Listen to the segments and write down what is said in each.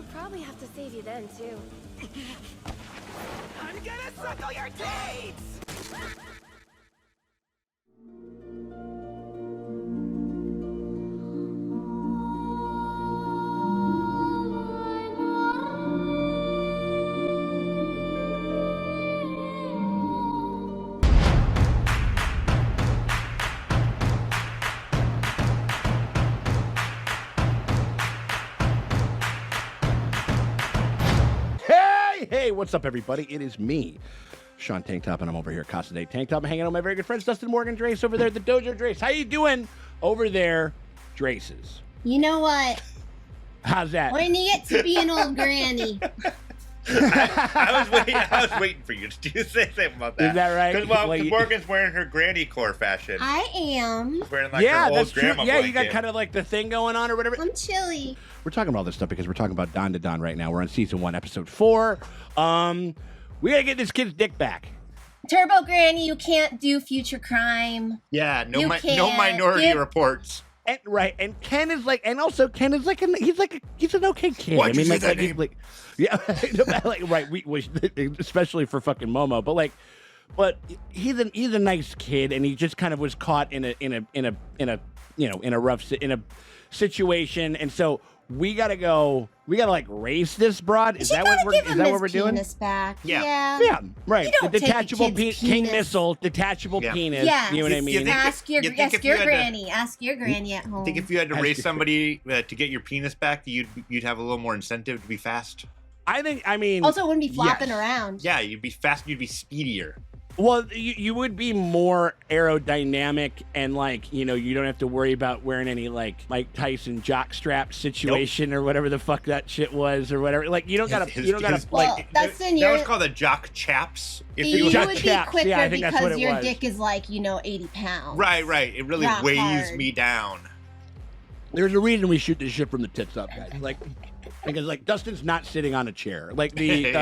I'll probably have to save you then, too. I'm gonna suckle your teats! Hey, what's up, everybody? It is me, Sean Tank Top, and I'm over here at Casa de Tank Top. I'm hanging out with my very good friends, Dustin Morgan, Drace over there at the Dojo. Drace, how you doing over there, Draces? You know what? How's that? When you get to be an old granny. I was waiting for you to say something about that. Is that right? Because Morgan's wearing her granny core fashion. I am. She's wearing like Yeah, her old that's true. grandma Yeah, you got blanket. kind of like the thing going on or whatever. I'm chilly. We're talking about all this stuff because we're talking about DanDaDan right now. We're on season 1, episode 4. We gotta get this kid's dick back. Turbo Granny, you can't do future crime. Yeah, no You no minority can't. reports. And, right, and Ken is like, and also Ken is like, he's an okay kid. Why'd you say like, that he's name? like, yeah, like, right. We especially for fucking Momo, but he's a nice kid, and he just kind of was caught in a rough situation, and so we gotta like race this broad. Is that what we're doing? Penis back. Yeah. Yeah, right. You don't The take a detachable kid's King penis. Missile, detachable Yeah. penis. Yeah. You know what I You mean? think- Ask your you think if you had to- granny. Ask your granny at home. I think if you had to That's race good. somebody to get your penis back, you'd have a little more incentive to be fast. I mean, Also, it wouldn't be flopping yes. around. Yeah, you'd be fast. You'd be speedier. Well, you would be more aerodynamic, and like, you don't have to worry about wearing any like Mike Tyson jockstrap situation or whatever the fuck that shit was or whatever. Like, you don't gotta Well, like. Dustin, that was called a jock chaps. If you Jock would be chaps. quicker Yeah, I think that's what because it your was. dick is like, 80 pounds. right. It really Rock weighs hard. me down. There's a reason we shoot this shit from the tits up, guys. Like, because like Dustin's not sitting on a chair. Like the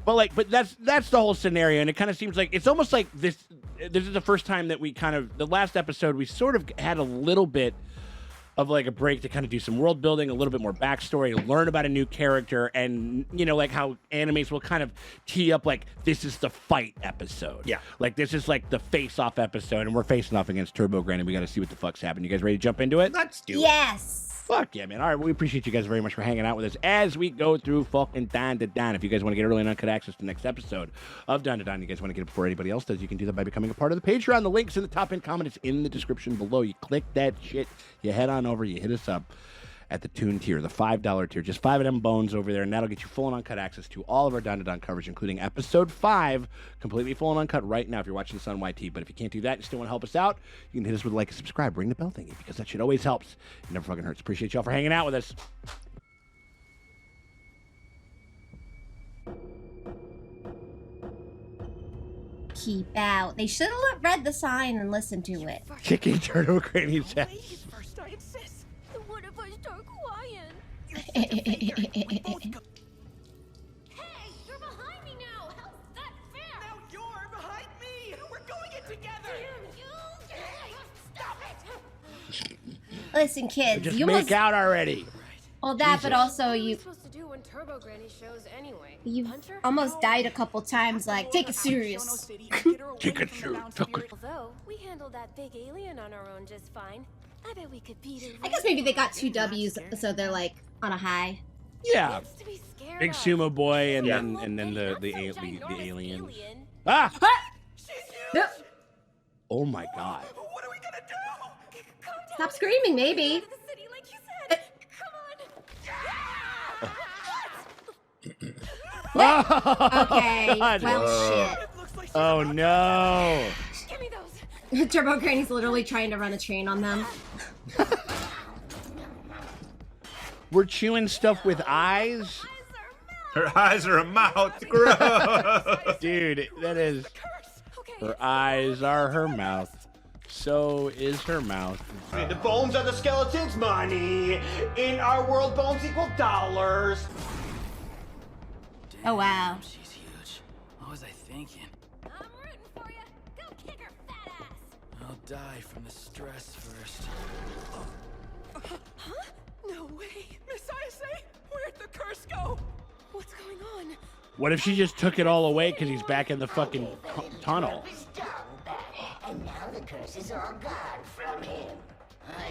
But that's the whole scenario, and it kind of seems like it's almost like this is the first time that the last episode we sort of had a little bit of like a break to kind of do some world building, a little bit more backstory, to learn about a new character, and like how animes will kind of tee up like this is the fight episode. Yeah. Like this is like the face-off episode, and we're facing off against Turbo Granny. We got to see what the fuck's happening. You guys ready to jump into it? Let's do it. Yes. Fuck yeah, man. All right, well, we appreciate you guys very much for hanging out with us as we go through fucking DanDaDan. If you guys want to get early and uncut access to the next episode of DanDaDan, you guys want to get it before anybody else does, you can do that by becoming a part of the Patreon. The link's in the top-end comment. It's in the description below. You click that shit. You head on over. You hit us up at the Toon tier, the $5 tier. Just 5 of them bones over there, and that'll get you full and uncut access to all of our DanDaDan coverage, including episode 5, completely full and uncut right now if you're watching this on YT. But if you can't do that, you still want to help us out, you can hit us with a like and subscribe. Ring the bell thingy, because that shit always helps. It never fucking hurts. Appreciate y'all for hanging out with us. Keep out. They should have read the sign and listened to it. Kicking Turtle Granny's ass. Ladies first, I insist. What if I start crying? We both go. Hey, you're behind me now. How's that fair? Now you're behind me. We're going it together. Stop it! Listen, kids, Just you make must. out already. Well, that, but Jesus. also What are we you supposed to do when Turbo Granny shows anyway? you Punch her? almost died a couple times. Like, take it serious. Take it serious. Although we handled that big alien on our own just fine. I bet we could beat it. I guess maybe they got 2 W's, so they're like on a high. Yeah. What's to be scared Big of? sumo boy, and Yeah. then the Not some ginormous alien. alien. Ah! She's huge. Yep. Oh my god. What are we gonna do? Calm down. Stop screaming, maybe. Go to the city like you said. Come on. Okay. God. Well, It looks like she's Oh no. Give me those. shit. Turbo Granny's literally trying to run a train on them. We're chewing stuff with eyes? Her eyes are a mouth. Gross. Dude, that is... Curse. Okay. Her eyes are her mouth. So is her mouth. The bones are the skeleton's money. In our world, bones equal dollars. Oh, wow. She's huge. What was I thinking? I'm rooting for you. Go kick her fat ass. I'll die from the stress first. Huh? No way. Miss Ayase, where'd the What if she just took it all away because he's back in the fucking tunnel? And now the curses are all gone from him.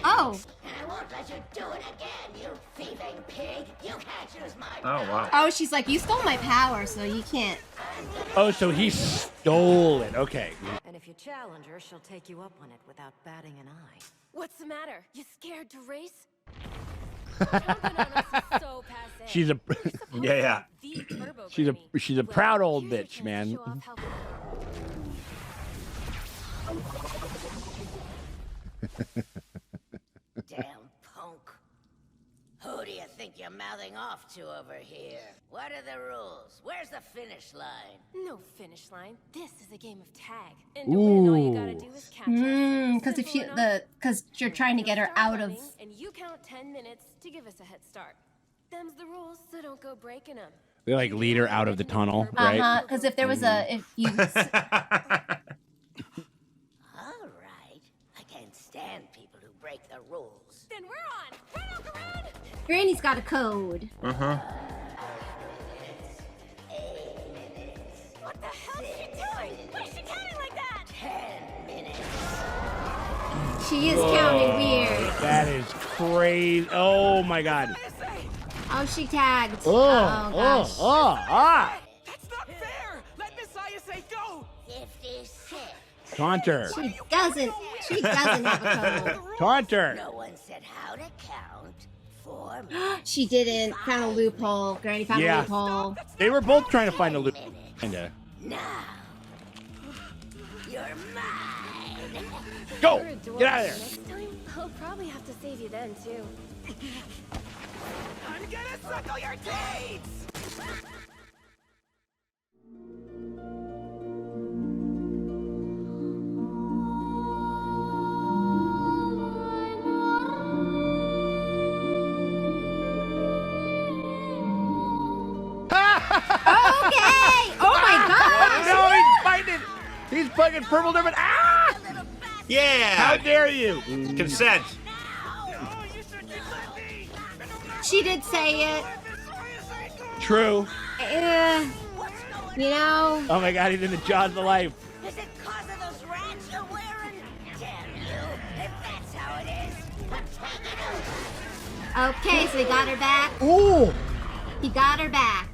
Oh. And I won't let you do it again, you thieving pig. You can't use my Oh, wow. Oh, she's like, you stole my power, so you can't. Oh, so he stole it. Okay. And if you challenge her, she'll take you up on it without batting an eye. What's the matter? You scared to race? Jumping on us is so passe. She's a Yeah. The turbo she's a granny. proud old Here's your bitch, chance to man. show off how- damn punk. Who do you think you're mouthing off to over here? What are the rules? Where's the finish line? No finish line. This is a game of tag. And to win, all you gotta Ooh. do is catch us. Because if Simple you enough. because you're trying to get her Start out of. running, and you count 10 minutes to give us a head start. Them's the rules, so don't go breaking them. They like lead her out of the tunnel, right? Because if there was if you. All right. I can't stand people who break the rules. Then we're on. Run, Uncle Ron! Granny's got a code. Uh-huh. What the hell's she doing? Why is she counting like that? 10 minutes. She is counting weird. That is crazy. Oh my god. Oh, she tagged. Oh, gosh. ah. That's not fair! Let Miss Ayase go! 56. Taunt her. She doesn't have a code. Taunt her. No one said how to count. 4 minutes. She didn't. Found a loophole. Granny found Yeah. a loophole. They were both trying to find a loop. Kinda. Now, you're mine. Go! You're adorable. Get out of there. Next time, I'll probably have to save you then, too. I'm gonna suckle your teats! Okay. Oh my gosh. No, he's fighting. He's fucking purple dermot. Ah! How Yeah. dare you? Consent. She did say it. True. You know. Oh my god, he's in the jaws of life. Is it cause of those rats you're wearing? Damn you, if that's how it is. Okay, so he got her back. Ooh. He got her back.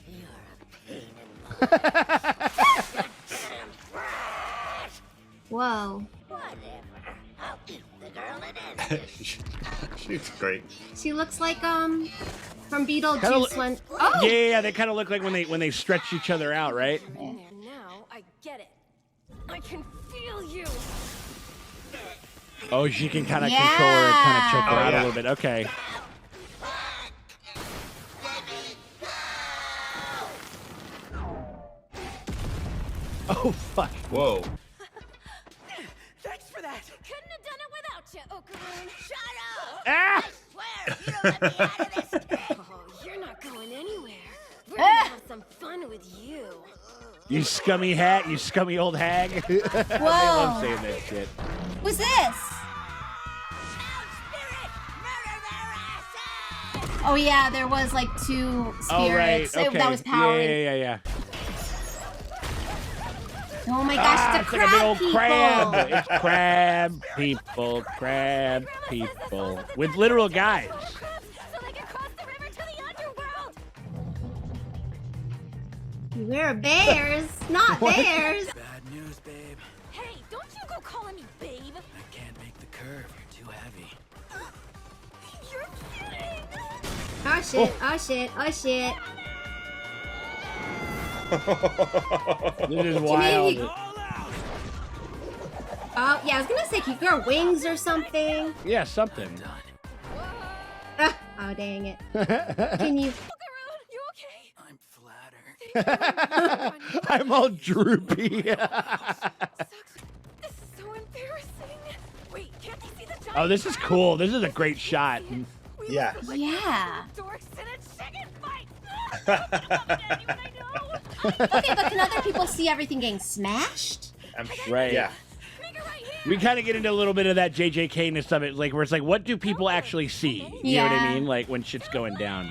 You're a pain in my Whoa. whatever. I'll eat the girl it is. She's great. She looks like from Beetlejuice Kinda look- when. Oh. Yeah, they kind of look like when they stretch each other out, right? In there now, I get it. I can feel you. Oh, she can kind of control her and kind of check her Oh, out yeah. a little bit. Okay. Oh fuck. Whoa. Thanks for that! Couldn't have done it without you, Okaroon. Shut up! Ah! Swear, if you don't let me out of this pit. Oh, you're not going anywhere. We're gonna have some fun with you. You scummy hat, you scummy old hag. They love saying that shit. Who's this? Spirit, murder their asses! Oh yeah, there was like two spirits Oh right. Okay. that was powering. Yeah. Oh my gosh, It's the like a big crab old people. crab. It's crab people with literal guys. Crabs, so they can cross the river to the underworld. We're bears, not bears. Bad news, babe. Hey, don't you go calling me babe. I can't make the curve. You're too heavy. You're kidding. Oh shit, oh shit, oh shit. This is mean wild. he- Oh yeah, I was gonna say, can you grow wings or something? Yeah, something. Ah, oh dang it. Can you? Okaroon, you okay? I'm flattered. I'm all droopy. Sucks. This is so embarrassing. Wait, can't they see the giant Oh, this is crab? cool. This is a great shot. We Yeah. look like Yeah. dorks in a chicken fight. Anyone I know. Okay, but can other people see everything getting smashed? I'm Right. Yeah. Make it right here. We kind of get into a little bit of that JJK-ness of it, like where it's like, what do people actually see? You know what I Yeah. mean? Like when shit's going down.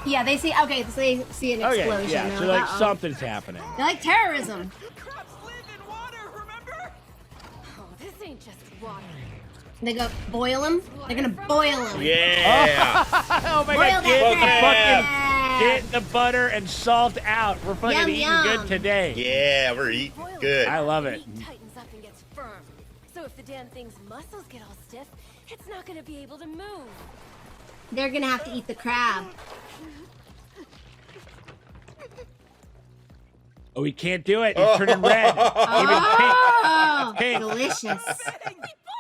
Yeah, they see. Okay, so they see an explosion. Okay, yeah, They're so like, like "Uh-oh." something's happening. They're like terrorism. Crabs live in water, remember? Oh, this ain't just water. They go boil them. They're gonna boil them. Yeah. Oh my Boil god, that get the butter and salt out. We're fucking Yum, eating yum. good today. Yeah, we're eating Boil good. I love it. Meat tightens up and gets firm. So if the damn thing's muscles get all stiff, it's not gonna be able to move. They're gonna have to eat the crab. Oh, he can't do it. He's turning red. Oh, Pink. delicious.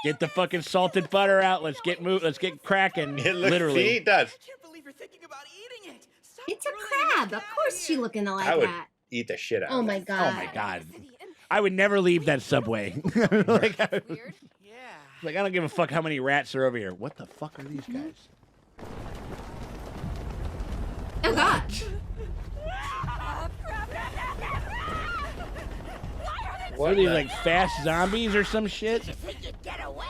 Get the fucking salted butter out. Let's get Let's get cracking. It looks, Literally. see, it does. I can't believe you're thinking about eating it. Stop It's a ruining crab. this Of course, guy. she looking like I would that. eat the shit out Oh of my it. god. Oh my god. I would never leave that subway. like, I, Weird. Yeah. like, I don't give a fuck how many rats are over here. What the fuck are these guys? Oh god. What are these, like, fast zombies or some shit? You think you'd get away?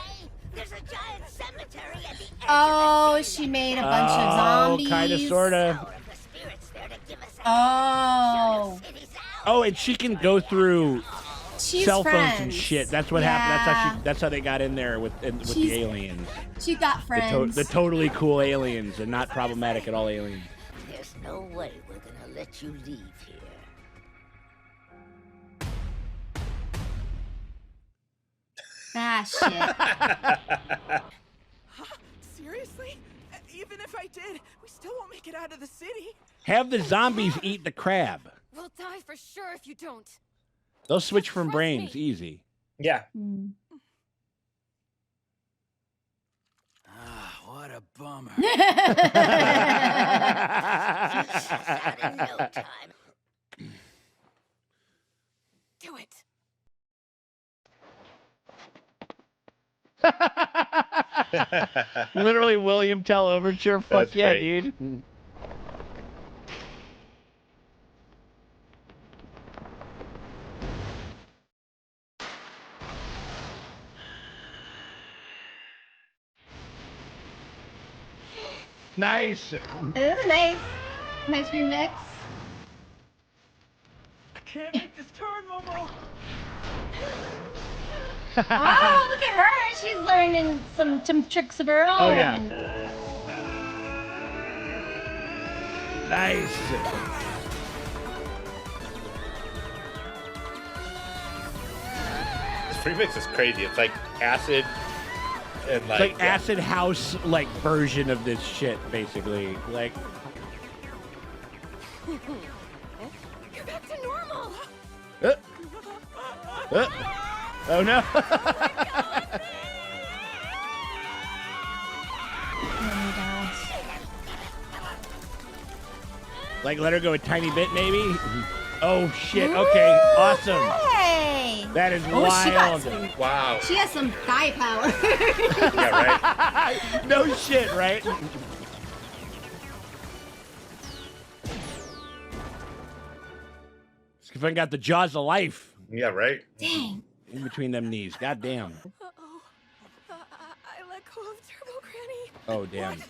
There's a giant cemetery at the edge Oh, she made a bunch of zombies. Kind of, sort of. of the spirits there to give us Oh, cities out. Oh, and she can go through she's cell phones friends. and shit. That's what happened. That's how they got in there with She's- the aliens. She got friends. The totally cool aliens and not problematic at all aliens. There's no way we're gonna let you leave here. Ah, shit. Seriously? Even if I did, we still won't make it out of the city. Have the zombies eat the crab. We'll die for sure if you don't. They'll switch from Trust brains me. easy. Yeah. Hmm. Ah, what a bummer. Out in no time. Do it. Literally William Tell overture. Fuck That's yeah, great. dude. Nice. It was nice. Nice remix. I can't make this turn, Momo. Oh, look at her. She's learning some tricks of her own. Oh, yeah. Nice. This premix is crazy. It's like acid and It's like, like acid house like version of this shit, basically. Like You're back to normal. oh no. Oh my gosh. Like let her go a tiny bit maybe. Oh shit. Okay. Awesome. Hey. That is Oh, she got wild. some. wow. She has some thigh power. Yeah, right. No shit, right? This fucking got the jaws of life Yeah, right. Dang. in between them knees. God damn. Uh-oh. I let go of Turbo Granny. Oh damn.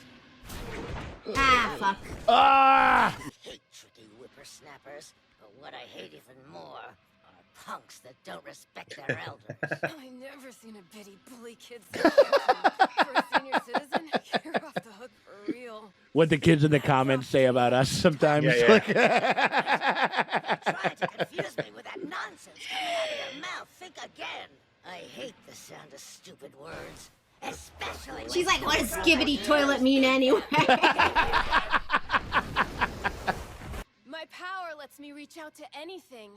Ah, fuck. Ah! Hate tricky whippersnappers, but what I hate even more are punks that don't respect their elders. I've never seen a bitty bully kid so handsome. For a senior citizen, you're off the hook for real. What the kids in the comments say about us sometimes. Yeah, yeah. Like- Trying to confuse me with that nonsense coming out of your mouth. Think again. I hate the sound of stupid words. Especially when She's like, what does skibbity toilet mean anyway? My power lets me reach out to anything.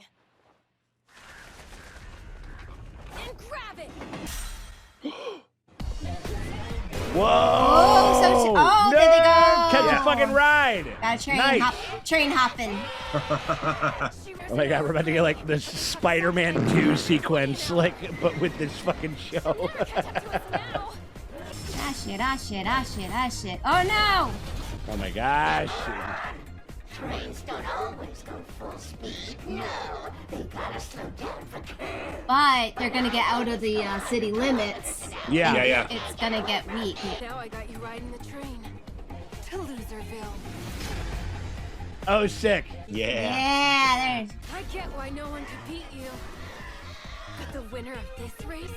And grab it! Whoa! Oh, so she- oh, there they go. Catch Yeah. a fucking ride. Train, Nice. train hopping. Oh my god, we're about to get like this Spider-Man 2 sequence, like, but with this fucking show. Ah shit, ah shit, ah shit, ah shit. Oh no! Oh my gosh. trains don't always go full speed. No, they gotta slow down for curves. But they're gonna get out of the city limits. Yeah. It's gonna get weak. Now I got you riding the train to Loserville. Oh, sick. Yeah. Yeah, there's. I get why no one could beat you. But the winner of this race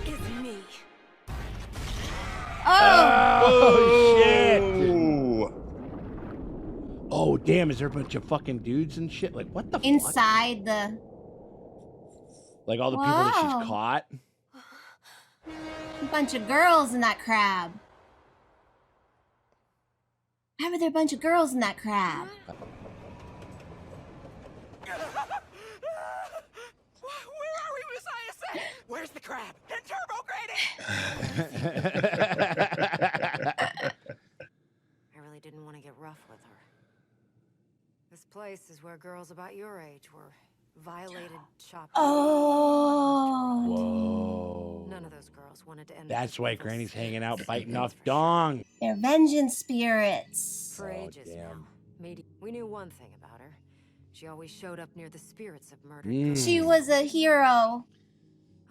is me. Oh, shit. Ooh. Oh, damn. Is there a bunch of fucking dudes and shit? Like, what the fuck? Inside the. Like all the people that Wow. she's caught? A bunch of girls in that crab. How are there a bunch of girls in that crab? Where are we, Messiah? Where's the crab? And Turbo Granny! I really didn't want to get rough with her. This place is where girls about your age were violated, chopped. Oh. Whoa. None of those girls wanted to end. That's up why with those Granny's hanging out secrets. biting That's off for dong. They're vengeance spirits. For ages damn. now. We knew one thing about her. She always showed up near the spirits of murdered Mm. girls. She was a hero.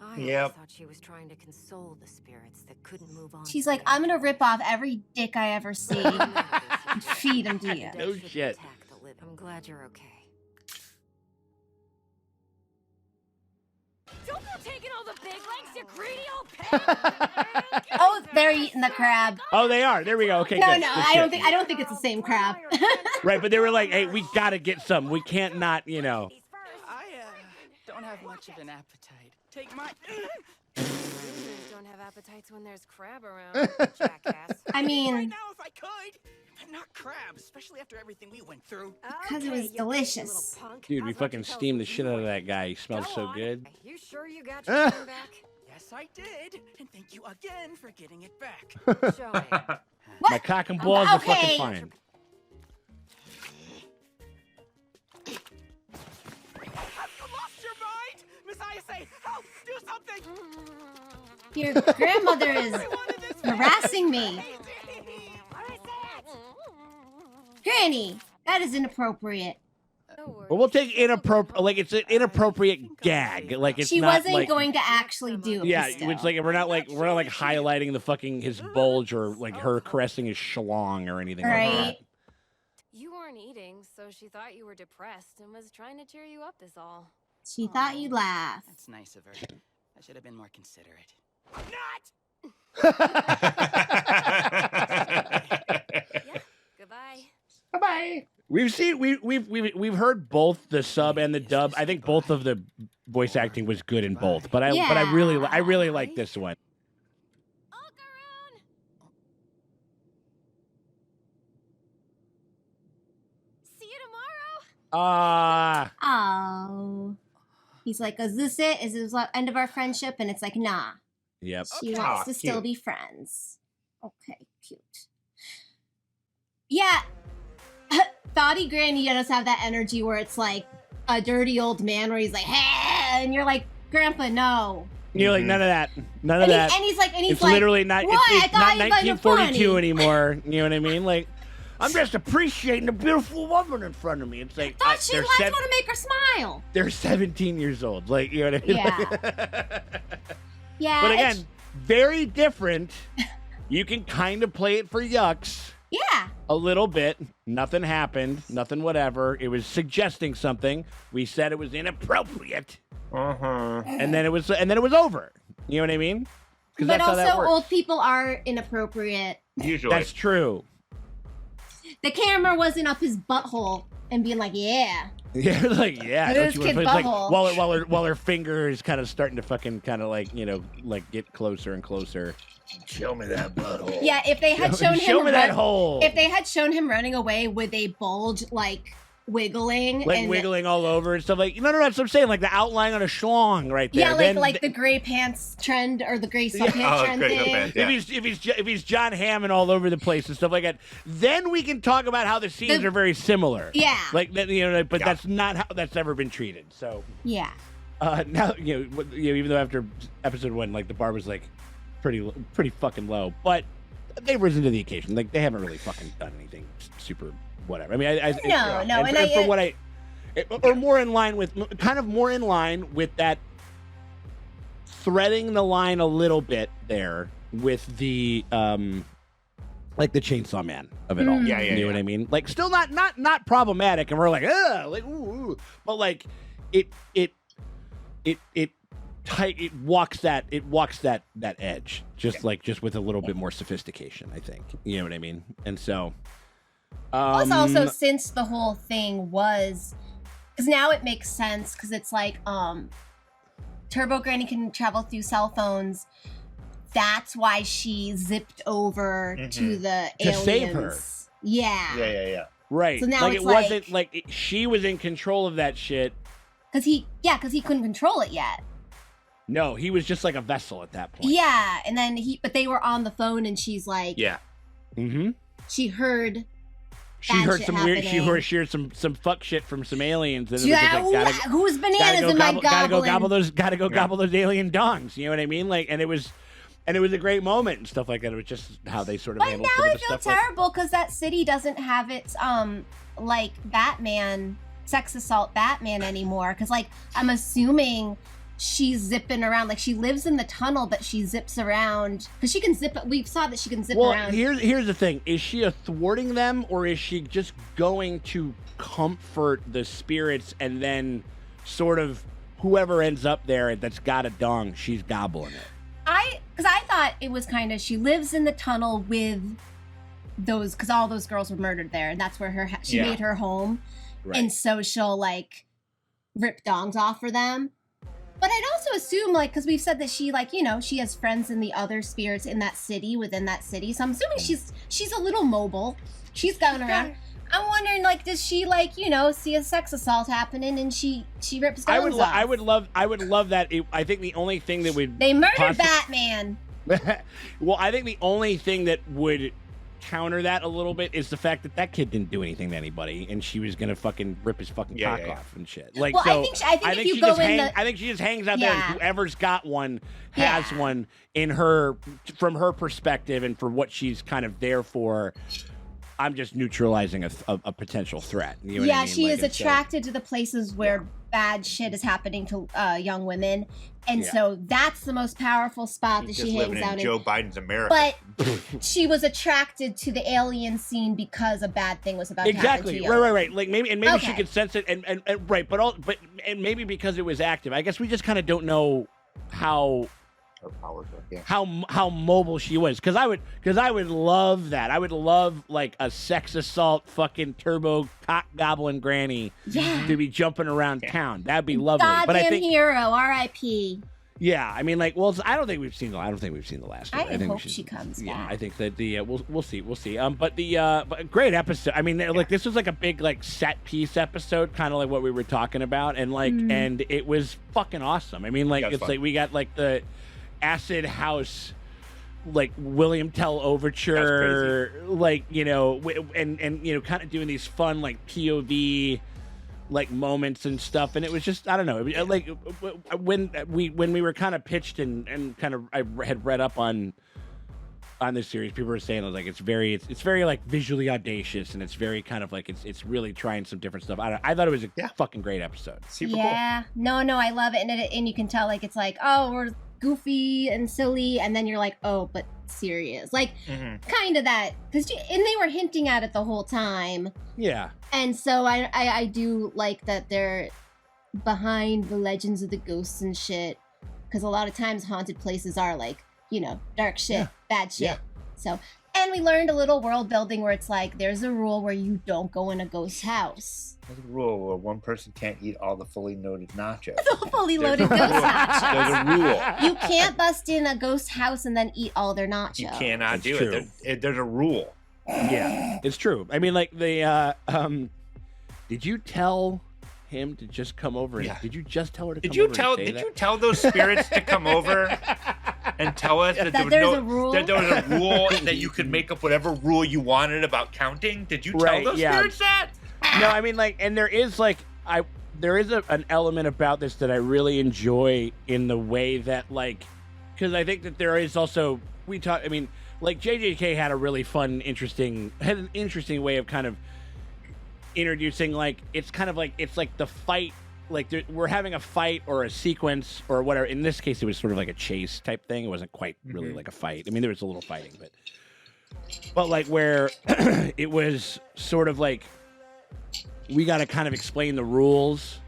I always Yep. thought she was trying to console the spirits that couldn't move on. She's like, I'm gonna rip off every dick I ever see and feed them to you. No shit. I'm glad you're okay. Don't go taking all the big legs, you greedy old pig! Oh, they're eating the crab. Oh, they are. There we go. Okay, No, good. no, Good I shit. don't think it's the same crab. Right, but they were like, hey, we gotta get some. We can't not, you know. I don't have much of an appetite. Take my... Losers don't have appetites when there's crab around, jackass. I Right mean, now if I could. But not crab, especially after everything we went through. because it was delicious. Dude, we fucking steamed the shit out of that guy. He smells so good. You sure you got your phone back? Yes, I did. And thank you again for getting it back. Show me. My cock and balls are Okay. fucking fine. Have you lost your mind? Messiah, say, help, do something. Your grandmother is harassing me. Granny, that is inappropriate. But we'll take inappropriate, like it's an inappropriate gag. Like it's She not wasn't like, going to actually do it. yeah, still. it's like we're not like highlighting the fucking his bulge or like her caressing his schlong or anything like that. Right. You weren't eating, so she thought you were depressed and was trying to cheer you up is all. She thought you'd laugh. That's nice of her. I should have been more considerate. Goodbye. Bye. We've heard both the sub and the dub. I think both of the voice acting was good in both, but I really like this one. See you tomorrow. Oh. He's like, is this it? Is this the end of our friendship? And it's like, nah. Yep. She Aw, wants to still cute. be friends. Okay, cute. Yeah. Thoughty Granny does have that energy where it's like a dirty old man where he's like, hey, and you're like, Grandpa, no. You're like none of that. None of And, that. he's like, It's literally not. what? It's I thought not you guys were 1942 funny. anymore. You know what I mean? Like, I'm just appreciating the beautiful woman in front of me. It's like Thought she they're liked sev- to make her smile. they're 17 years old. Like, you know what I mean? Yeah. Yeah. But it's- again, very different. You can kind of play it for yucks yeah. a little bit. Nothing happened. Nothing whatever. It was suggesting something. We said it was inappropriate. And then it was over. You know what I mean? 'Cause But that's how that also, works. old people are inappropriate. Usually. That's true. The camera wasn't up his butthole and being like, yeah. Yeah, like yeah. Look at Don't this you kid's want to like butthole. while her finger is kind of starting to fucking kind of like like get closer and closer. Show me that butthole. Yeah, if they had shown him Show me that hole. If they had shown him running away with a bulge like wiggling Like and wiggling all over and stuff like no, that's what I'm saying. Like the outline on a schlong right there. yeah, like Then like the gray pants trend or the gray sweatpants Oh, trend great, thing. okay. Yeah. if he's John Hammond all over the place and stuff like that, then we can talk about how the scenes are very similar. Yeah. Like that, you know, but Yeah. that's not how that's ever been treated. So Yeah. now even though after episode 1, like the bar was like pretty fucking low, but they've risen to the occasion. Like they haven't really fucking done anything super whatever. I mean, more in line with that, threading the line a little bit there with the like the Chainsaw Man of it all. Yeah, you know what I mean? Like still not problematic, and we're like, ugh, like ooh, but like it walks that edge just with a little bit more sophistication, I think. You know what I mean? And so plus also since the whole thing was, because now it makes sense, because it's like Turbo Granny can travel through cell phones. That's why she zipped over to the aliens. To save her. Yeah. Right. So now like it's it wasn't like she was in control of that shit. Because he couldn't control it yet. No, he was just like a vessel at that point. Yeah, and then but they were on the phone, and she's like, yeah. Mm-hmm. She heard some weird. She heard some fuck shit from some aliens. And she's like, who's bananas in my goblin? Gotta go gobble those alien dongs. You know what I mean? Like, and it was a great moment and stuff like that. It was just how they sort of handled some of the stuff. But now I feel terrible because that city doesn't have its like Batman, sex assault Batman anymore. Because like I'm assuming she's zipping around. Like she lives in the tunnel, but she zips around because she can zip. We saw that she can zip around. Here's the thing: is she thwarting them, or is she just going to comfort the spirits and then sort of whoever ends up there that's got a dong, she's gobbling it? Because I thought it was kind of she lives in the tunnel with those, because all those girls were murdered there, and that's where she made her home, right. And so she'll like rip dongs off for them. But I'd also assume, like, because we've said that she, like, you know, she has friends in the other spirits in that city, within that city. So I'm assuming she's a little mobile. She's going around. I'm wondering, like, does she, like, you know, see a sex assault happening and she rips dongs off? I would love that. I think the only thing that would they murdered Batman. Well, I think the only thing that would counter that a little bit is the fact that kid didn't do anything to anybody, and she was gonna fucking rip his fucking cock off and shit. Like, well, so I think if you go in I think she just hangs out there, and whoever's got one has one in her, from her perspective, and for what she's kind of there for. I'm just neutralizing a potential threat. You know what I mean? She is attracted to the places where bad shit is happening to young women, and so that's the most powerful spot that she hangs out in. Joe Biden's America. But she was attracted to the alien scene because a bad thing was about to happen to you. Right. Like maybe she could sense it, and right, but maybe because it was active. I guess we just kind of don't know how. How mobile she was, because I would love that. I would love like a sex assault fucking turbo cock goblin granny to be jumping around town. That'd be lovely. Goddamn but I think hero, R.I.P. Yeah, I mean, like, well, I don't think we've seen the last one. I think hope she comes back. Yeah, I think that we'll see. But great episode. I mean, like this was like a big like set piece episode, kind of like what we were talking about, and like and it was fucking awesome. I mean, like it's fun. Like we got like the acid house, like William Tell overture, like, you know, and you know, kind of doing these fun like POV like moments and stuff, and it was just, I don't know, like when we were kind of pitched and kind of I had read up on this series, people were saying like it's very like visually audacious, and it's very kind of like it's really trying some different stuff. I thought it was a fucking great episode. Super cool. No, I love it, and you can tell like it's like, oh, we're goofy and silly, and then you're like, oh, but serious, like kind of that, because and they were hinting at it the whole time. Yeah. And so I do like that they're behind the legends of the ghosts and shit, because a lot of times haunted places are like, you know, dark shit, bad shit. Yeah. So, and we learned a little world building where it's like there's a rule where you don't go in a ghost house. There's a rule where one person can't eat all the fully loaded nachos. The fully loaded ghost nachos. There's a rule. You can't bust in a ghost house and then eat all their nachos. You cannot do it. There's a rule. Yeah, it's true. I mean, like the did you tell him to just come over? And, did you just tell her to come over? Did you tell those spirits to come over and tell us that there was a rule? That there was a rule that you could make up whatever rule you wanted about counting? Did you tell those spirits that? No, I mean, like, and there is like there is an element about this that I really enjoy in the way that, like, because I think that there is also, I mean, like JJK had an interesting way of kind of introducing, like, it's kind of like, it's like the fight, like we're having a fight or a sequence or whatever. In this case, it was sort of like a chase type thing. It wasn't quite really like a fight. I mean, there was a little fighting, but like where it was sort of like, we got to kind of explain the rules.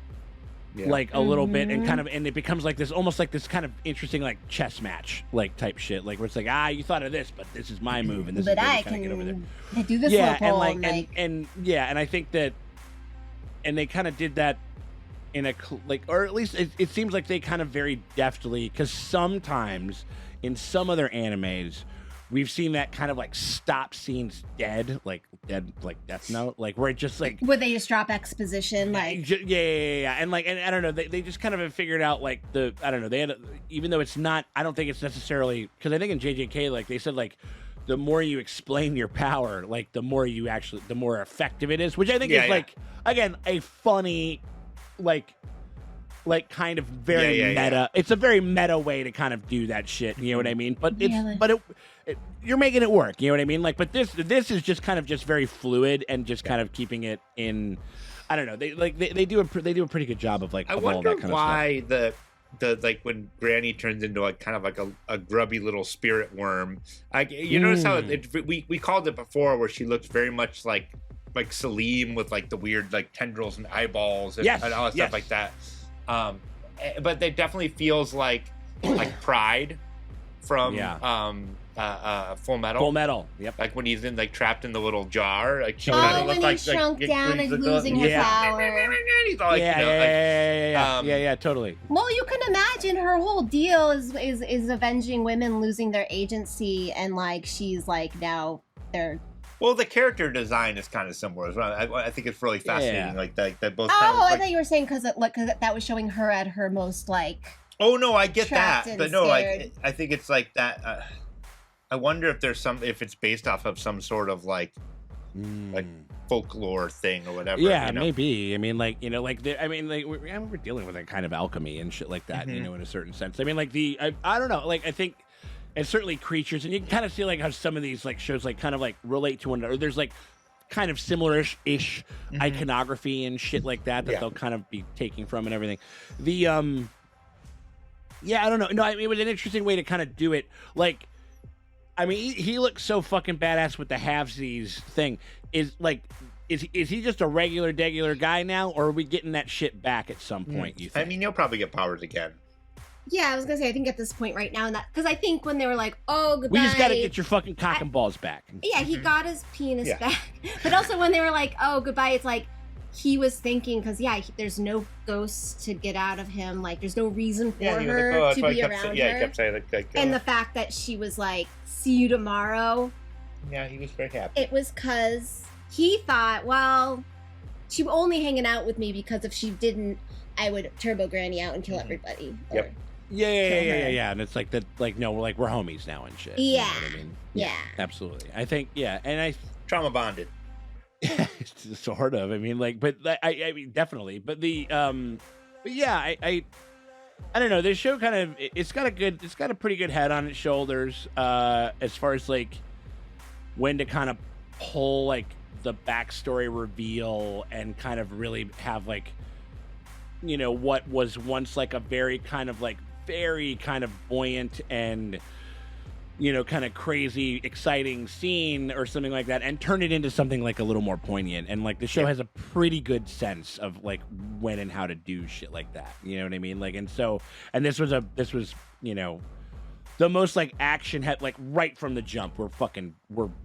Yeah. Like a little bit, and it becomes like this, almost like this kind of interesting, like chess match, like type shit, like where it's like, you thought of this, but this is my move, and this is I can get over there. Do this, yeah, and and I think that, and they kind of did that in a like, or at least it seems like they kind of very deftly, because sometimes in some other animes, we've seen that kind of like stop scenes dead like Death Note, like where it just like where they just drop exposition, like yeah, and like, and I don't know, they just kind of have figured out like I don't know, they had, even though it's not, I don't think it's necessarily, because I think in JJK, like they said, like the more you explain your power, like the more effective it is, which I think is like, again, a funny like kind of very meta. Yeah. It's a very meta way to kind of do that shit. You know what I mean? But you're making it work. You know what I mean? Like, but this is just kind of just very fluid and just kind of keeping it in. I don't know. They do a pretty good job of like. I wonder why the like when Granny turns into like kind of like a grubby little spirit worm. You notice how we called it before, where she looks very much like Salim with like the weird like tendrils and eyeballs and all that stuff like that. But it definitely feels like Pride from Full Metal. Full Metal, yep. Like when he's in like trapped in the little jar, like she when he shrunk down and losing her power. He's all like, yeah, totally. Well, you can imagine her whole deal is avenging women losing their agency, and like she's like now they're. Well, the character design is kind of similar as well. I think it's really fascinating. Like that both. I thought you were saying because that was showing her at her most like. Oh no, I get that, but no, scared. like I think it's like that. I wonder if if it's based off of some sort of like folklore thing or whatever. Yeah, maybe. I mean, like we're dealing with that kind of alchemy and shit like that. You know, in a certain sense. I mean, like I don't know. Like I think. And certainly creatures, and you can kind of see like how some of these like shows like kind of like relate to one another. There's like kind of similar-ish iconography and shit like that they'll kind of be taking from and everything. The I don't know. No, I mean, it was an interesting way to kind of do it. Like, I mean, he looks so fucking badass with the halvesies thing. Is he just a regular guy now, or are we getting that shit back at some point? You think? I mean, he'll probably get powers again. Yeah, I was gonna say, I think at this point right now, because I think when they were like, "Oh, goodbye," we just gotta get your fucking cock and balls back. Yeah, he got his penis back, but also when they were like, "Oh, goodbye," it's like he was thinking, because there's no ghosts to get out of him. Like, there's no reason for her to be around her. Yeah, he kept saying like, and the fact that she was like, "See you tomorrow." Yeah, he was very happy. It was because he thought, well, she was only hanging out with me because if she didn't, I would turbo Granny out and kill everybody. Yep. Yeah, and it's like that. Like, no, we're homies now and shit. Yeah, you know what I mean? Yeah, absolutely. I think, and I trauma bonded. Sort of. I mean, like, but I mean, definitely. But the, but yeah, I don't know. This show kind of it's got a pretty good head on its shoulders, as far as like when to kind of pull like the backstory reveal and kind of really have like, you know, what was once like a very kind of buoyant and, you know, kind of crazy, exciting scene or something like that, and turn it into something like a little more poignant. And like the show has a pretty good sense of like when and how to do shit like that. You know what I mean? Like, and this was, you know, the most like action had like right from the jump. We're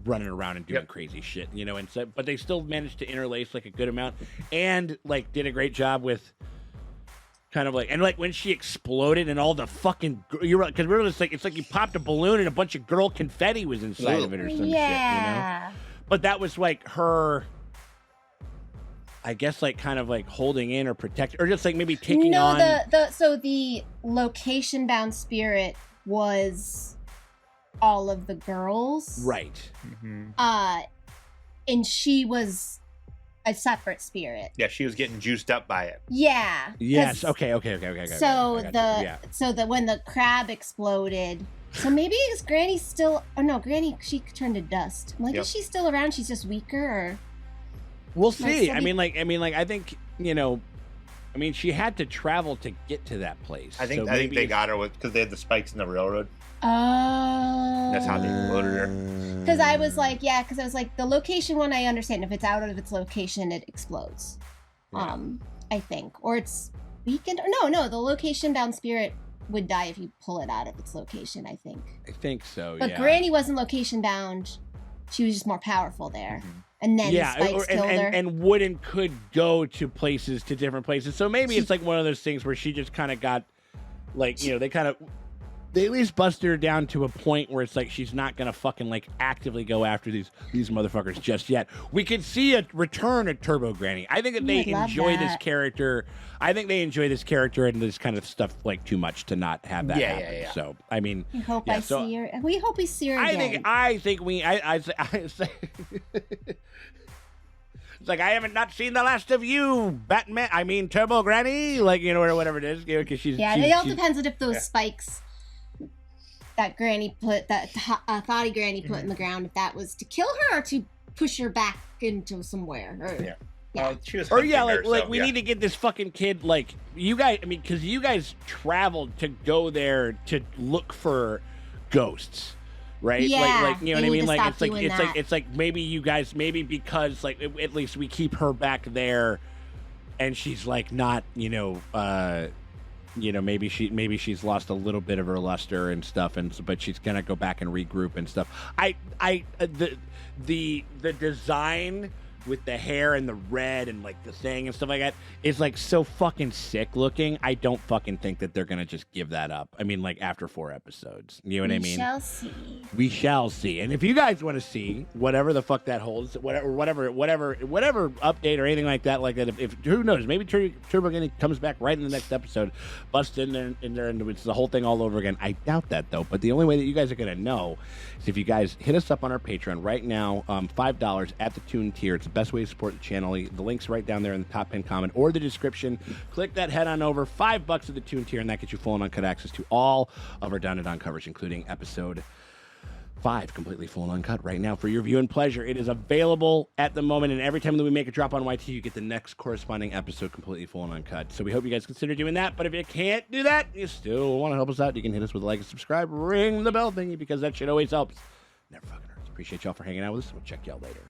running around and doing crazy shit, you know, and so, but they still managed to interlace like a good amount and like did a great job with kind of like, and like when she exploded and all the fucking, you're right, because we were just like, it's like you popped a balloon and a bunch of girl confetti was inside of it or some shit, you know? But that was like her, I guess, like kind of like holding in or protecting, or just like maybe taking on. So the location bound spirit was all of the girls. Right. And she was a separate spirit. Yeah, she was getting juiced up by it. Yeah. Yes. Okay. So when the crab exploded, So maybe is Granny still? Oh no, Granny, she turned to dust. I'm like, Yep. is she still around? She's just weaker, or We'll Might see. still I be- mean, I think she had to travel to get to that place. I think So I think maybe they it's- got her with because they had the spikes in the railroad. oh, That's how they loaded her. Because I was like, the location one I understand. If it's out of its location, it explodes. Yeah. I think, or it's weakened. Or no, the location down Spirit would die if you pull it out of its location. I think. I think so. But yeah. Granny wasn't location bound. She was just more powerful there. Mm-hmm. And then Yeah, Spikes killed her. and would and could go to different places. So maybe it's like one of those things where she just kind of got, like, they at least busted her down to a point where it's like she's not gonna fucking like actively go after these motherfuckers just yet. We could see a return of Turbo Granny. I think that they I'd love enjoy this that. character. I think they enjoy this character and this kind of stuff like too much to not have that Yeah, happen. yeah, yeah. So I mean, We hope yeah, I so see her. We hope we see her again. I think it's like I haven't not seen the last of you, Batman. I mean Turbo Granny, like or whatever it is, because she's it all depends on if those spikes that Granny put, Thoughty Granny put in the ground, if that was to kill her or to push her back into somewhere. Or, Yeah. Yeah. She was Or hunting her, like so, we yeah. need to get this fucking kid, like you guys. I mean, because you guys traveled to go there to look for ghosts, right? Yeah, like you know they what I need mean. to Like stop it's like doing it's that. like it's like maybe you guys because like at least we keep her back there, and she's like not maybe she's lost a little bit of her luster and stuff, but she's gonna go back and regroup and stuff. The design with the hair and the red and like the thing and stuff like that is like so fucking sick looking. I don't fucking think that they're gonna just give that up. I mean, like after 4 episodes, you know what I mean? We shall see. We shall see. And if you guys want to see whatever the fuck that holds, whatever update or anything like that, if who knows, maybe Turbo Granny comes back right in the next episode, bust in there, and it's the whole thing all over again. I doubt that though. But the only way that you guys are gonna know is if you guys hit us up on our Patreon right now, $5 at the Toon tier. It's the best way to support the channel. The link's right down there in the top pinned comment or the description. Click that, head on over. $5 at the Toon tier, and that gets you full and uncut access to all of our DanDaDan coverage, including episode 5, completely full and uncut right now for your viewing pleasure. It is available at the moment, and every time that we make a drop on YT, you get the next corresponding episode completely full and uncut. So we hope you guys consider doing that. But if you can't do that, you still want to help us out, you can hit us with a like and subscribe, ring the bell thingy, because that shit always helps. Never fucking hurts. Appreciate y'all for hanging out with us. We'll check y'all later.